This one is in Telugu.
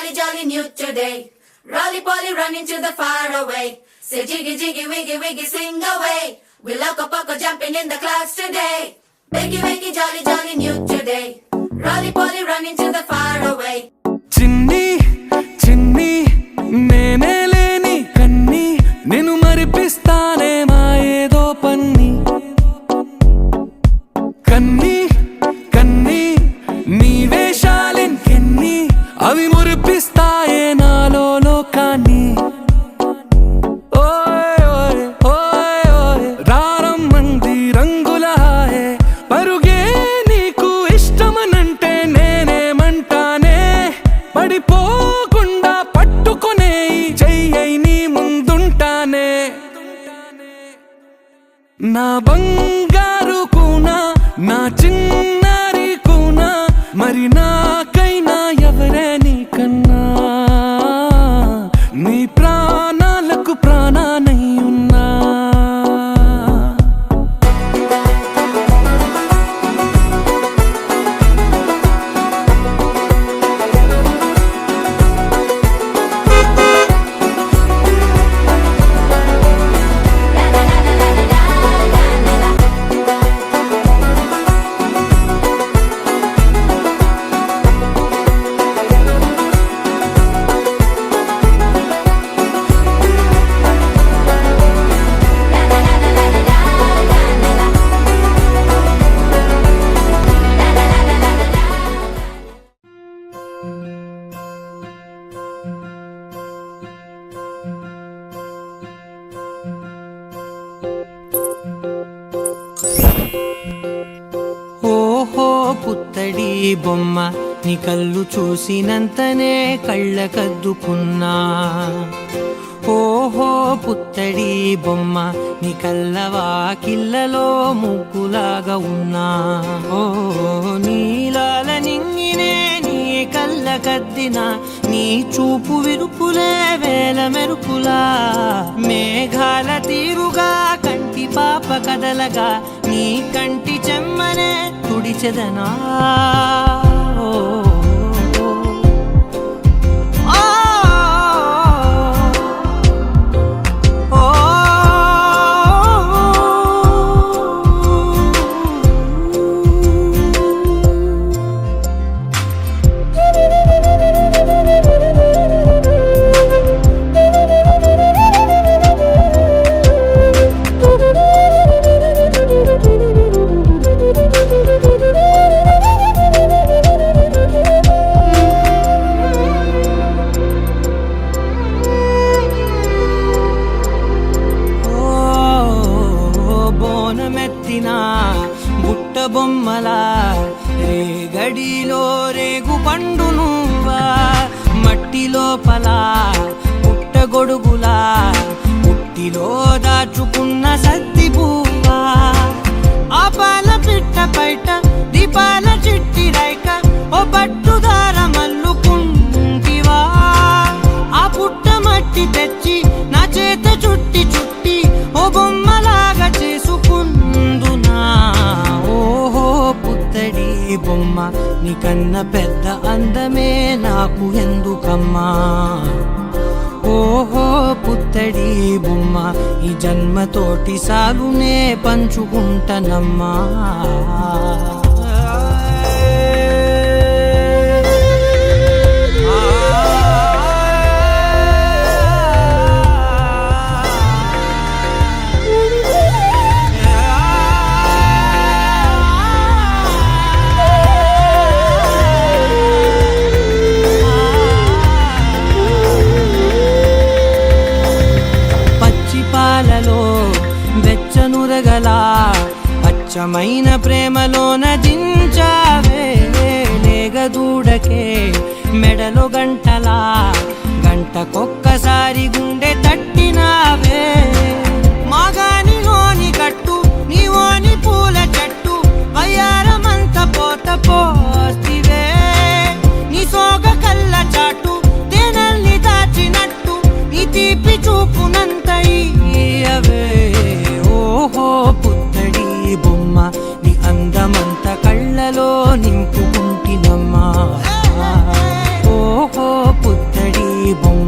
jolly, jolly new today. Rolly poly running to the far away. Say jiggy, jiggy, wiggy, wiggy, sing away. We loco poco jumping in the clouds today. Wakey, wakey, jolly, jolly new today. Rolly poly running to the far away. చిన్ని చిన్ని నేనే లేని కన్ని నేను మరిపిస్తానే మా ఏదో పన్ని కన్ని కన్ని నీ వేషాలెన్కెన్ని అవి మురిపిస్తాయే నాలో లోకాన్ని ఓయ్ ఓయ్ ఓయ్ ఓయ్ రారమ్మంది రంగుల హాయే పరుగే నీకు ఇష్టమనంటే నేనేమంటానే పడిపోకుండా పట్టుకునే చెయ్యై నీ ముందుంటానే నా బంగారు కూనా నా చిన్నారి కూనా మరి నాకైనా ఎవరే నీకన్నా నీ ప్రాణాలకు ప్రాణానై ఉన్నా ఓహో పుత్తడి బొమ్మ నీ కళ్ళు చూసినంతనే కళ్ళకద్దుకున్నా ఓహో పుత్తడి బొమ్మ నీ కళ్ళవాకిళ్ళలో ముగ్గులాగా ఉన్నా ఓ నీలాల నింగినే నీ కళ్ళకద్దిన నీ చూపు విరుపులే వేల మెరుపులా మేఘాల తీరుగా కంటి పాప కదలగా నీ కంటి చెమ్మనే తుడిచెదనా బుట్ట బొమ్మలా రేగడిలో రేగు పండు నువ్వా మట్టి లోపల పుట్ట గొడుగులా పుట్టిలో దాచుకున్న సత్తి పువ్వా ఆ పాల పిట్ట బయట దీపాల చిట్టి రైక ఓ పట్టుదార మల్లుకుంటివా ఆ పుట్ట మట్టి తెచ్చి నా చేత చుట్టి చుట్టి ఓ బొమ్మలాగా చేసుకుందునా ఓహో పుత్తడి బొమ్మ నీకన్న పెద్ద అందమే నాకు ఎందుకమ్మా ఓహో పుత్తడి బొమ్మ ఈ జన్మతోటి సాలునే పంచుకుంటనమ్మా వెచ్చనురగలా అచ్చమైన ప్రేమలోన దించావే లేగదూడకే మెడలో గంటలా గంటకొక్కసారి గుండె తట్టినావే మాగానిలోని గట్టు నీవోని పూల చెట్టు వయ్యారమంత పోత పోస్తివే నీ సోగ కళ్ళ చాటు తేనల్ని దాచినట్టు నీ తీపి చూపునంత ఇయ్యవే ఓహో పుత్తడి బొమ్మ నీ అందమంత కళ్ళలో నింపుకుంటినమ్మా ఓ ఓహో పుత్తడి బొమ్మ